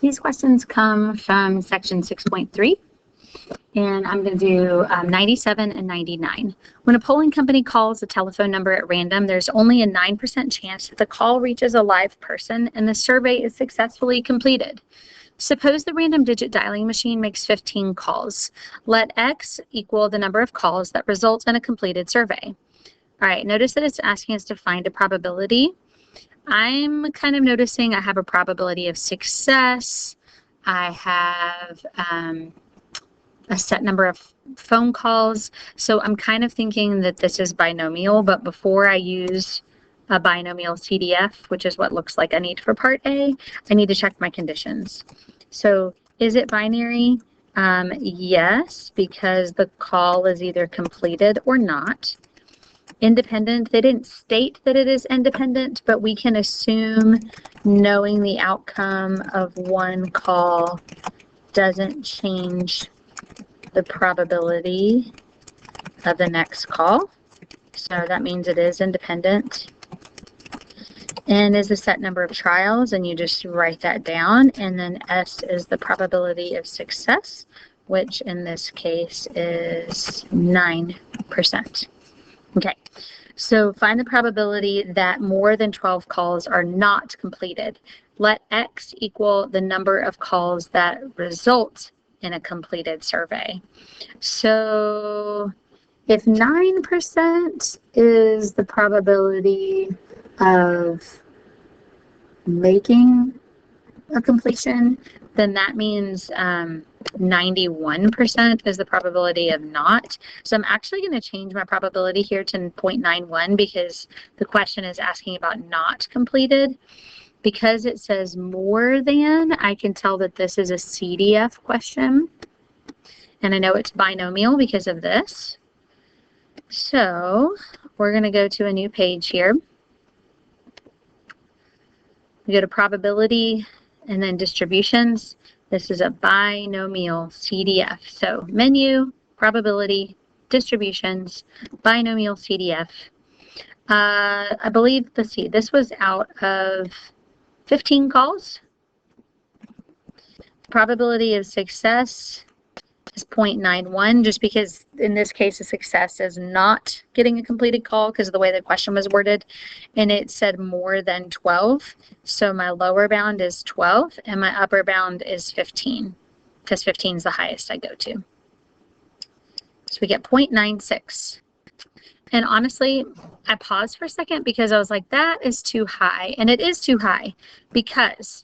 These questions come from section 6.3, and I'm going to do 97 and 99. When a polling company calls a telephone number at random, there's only a 9% chance that the call reaches a live person and the survey is successfully completed. Suppose the random digit dialing machine makes 15 calls. Let X equal the number of calls that result in a completed survey. All right, notice that it's asking us to find a probability. I'm kind of noticing I have a probability of success. I have a set number of phone calls. So I'm kind of thinking that this is binomial, but before I use a binomial CDF, which is what looks like I need for part A, I need to check my conditions. So is it binary? Yes, because the call is either completed or not. Independent, they didn't state that it is independent, but we can assume knowing the outcome of one call doesn't change the probability of the next call. So that means it is independent. N is the set number of trials, and you just write that down. And then S is the probability of success, which in this case is 9%. Okay, so find the probability that more than 12 calls are not completed. Let X equal the number of calls that result in a completed survey. So if 9% is the probability of making a completion, then that means 91% is the probability of not. So I'm actually going to change my probability here to 0.91 because the question is asking about not completed. Because it says more than, I can tell that this is a CDF question. And I know it's binomial because of this. So we're going to go to a new page here. We go to probability and then distributions. This is a binomial CDF. So menu, probability, distributions, binomial CDF. I believe, let's see, this was out of 15 calls. Probability of success is 0.91, just because in this case, a success is not getting a completed call because of the way the question was worded, and it said more than 12. So my lower bound is 12 and my upper bound is 15 because 15 is the highest I go to. So we get 0.96. And honestly, I paused for a second because I was like, that is too high. And it is too high because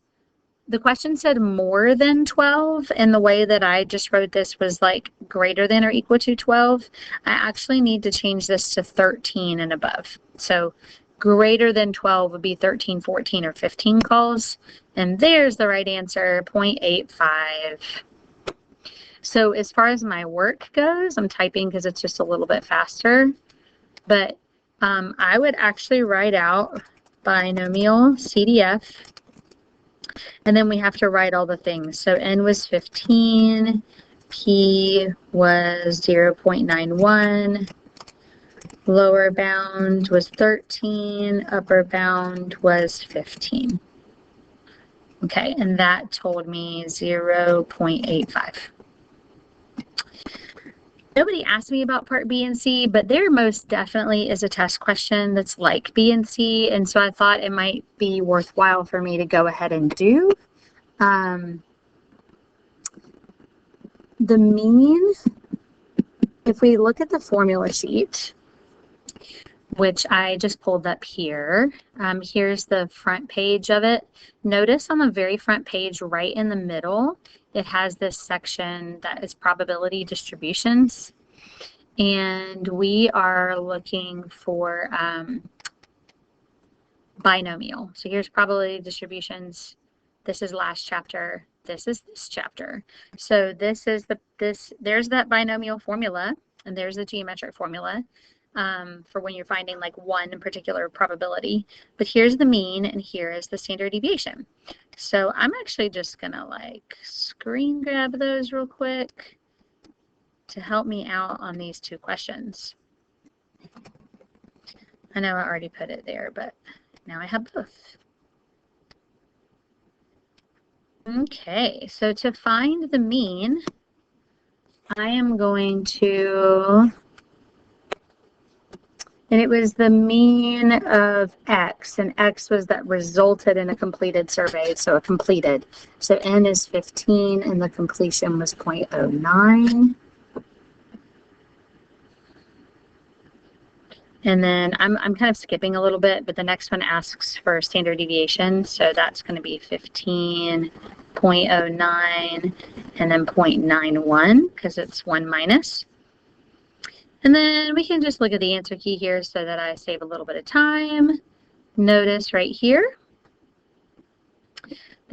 the question said more than 12, and the way that I just wrote this was like greater than or equal to 12. I actually need to change this to 13 and above. So greater than 12 would be 13, 14, or 15 calls. And there's the right answer, 0.85. So as far as my work goes, I'm typing because it's just a little bit faster. But I would actually write out binomial CDF. And then we have to write all the things. So N was 15, P was 0.91, lower bound was 13, upper bound was 15. Okay, and that told me 0.85. Nobody asked me about part B and C, but there most definitely is a test question that's like B and C, and so I thought it might be worthwhile for me to go ahead and do. The mean, if we look at the formula sheet, which I just pulled up here, here's the front page of it. Notice on the very front page, right in the middle, it has this section that is probability distributions. And we are looking for binomial. So here's probability distributions. This is last chapter. This is this chapter. So this is there's that binomial formula, and there's the geometric formula for when you're finding like one particular probability. But here's the mean, and here is the standard deviation. So I'm actually just gonna like screen grab those real quick to help me out on these two questions. I know I already put it there, but now I have both. Okay, so to find the mean, I am going to, and it was the mean of X, and X was that resulted in a completed survey, so a completed. So N is 15, and the completion was 0.09. And then I'm kind of skipping a little bit, but the next one asks for standard deviation. So that's going to be 15, 0.09, and then 0.91 because it's 1 minus. And then we can just look at the answer key here so that I save a little bit of time. Notice right here,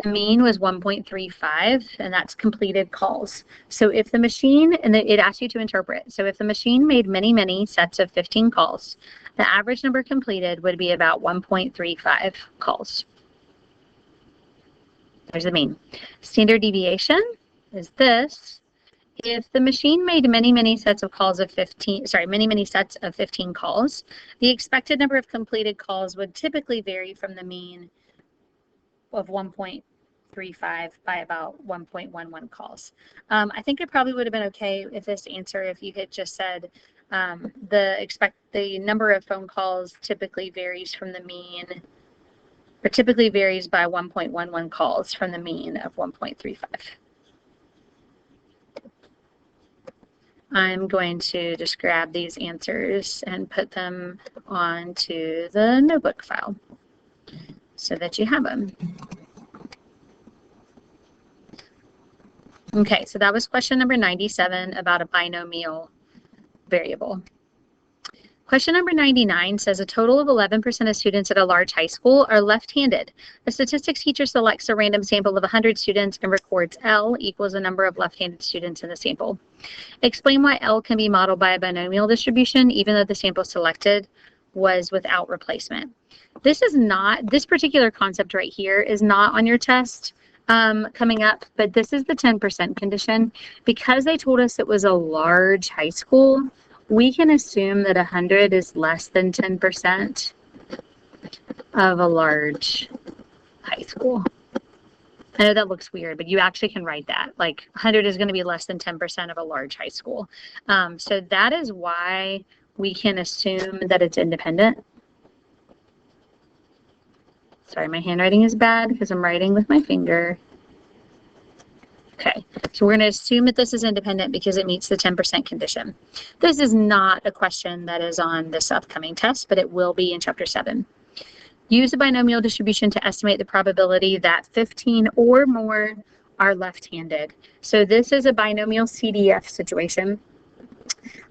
the mean was 1.35, and that's completed calls. So if the machine, and it asks you to interpret, so if the machine made many, many sets of 15 calls, the average number completed would be about 1.35 calls. There's the mean. Standard deviation is this. If the machine made many, many sets of calls of 15, many sets of 15 calls, the expected number of completed calls would typically vary from the mean of 1.35 by about 1.11 calls. I think it probably would have been okay if this answer, if you had just said the number of phone calls typically varies from the mean, or typically varies by 1.11 calls from the mean of 1.35. I'm going to just grab these answers and put them onto the notebook file so that you have them. Okay, so that was question number 97 about a binomial variable. Question number 99 says a total of 11% of students at a large high school are left-handed. The statistics teacher selects a random sample of 100 students and records L equals the number of left-handed students in the sample. Explain why L can be modeled by a binomial distribution even though the sample selected was without replacement. This particular concept right here is not on your test coming up, but this is the 10% condition. Because they told us it was a large high school, we can assume that 100 is less than 10% of a large high school. I know that looks weird, but you actually can write that. Like 100 is going to be less than 10% of a large high school. So that is why we can assume that it's independent. Sorry, my handwriting is bad because I'm writing with my finger. Okay, so we're going to assume that this is independent because it meets the 10% condition. This is not a question that is on this upcoming test, but it will be in Chapter 7. Use a binomial distribution to estimate the probability that 15 or more are left-handed. So this is a binomial CDF situation.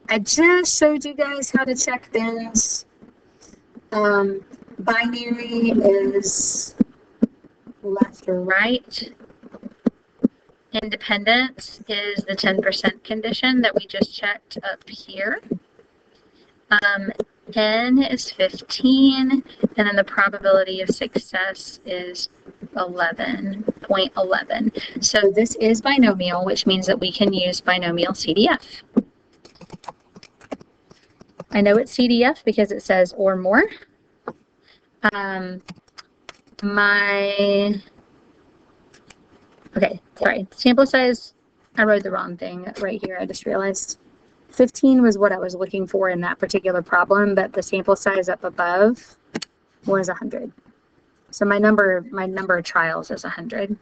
I just showed you guys how to check bins. Binary is left or right. Independence is the 10% condition that we just checked up here. N is 15, and then the probability of success is 11.11. So this is binomial, which means that we can use binomial CDF. I know it's CDF because it says or more. Okay, sorry, sample size, I wrote the wrong thing right here, I just realized. 15 was what I was looking for in that particular problem, but the sample size up above was 100. So my number of trials is 100.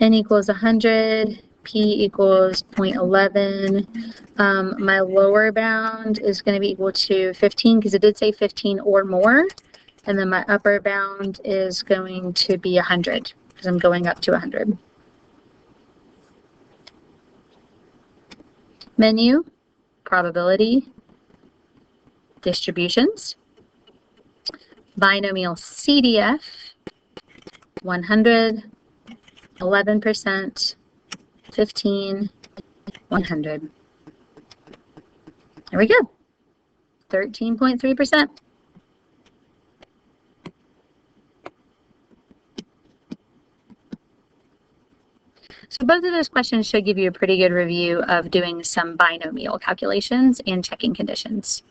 N equals 100, P equals 0.11. My lower bound is going to be equal to 15 because it did say 15 or more. And then my upper bound is going to be 100 because I'm going up to 100. Menu, probability, distributions, binomial CDF, 100, 11%, 15, 100. There we go, 13.3%. So both of those questions should give you a pretty good review of doing some binomial calculations and checking conditions.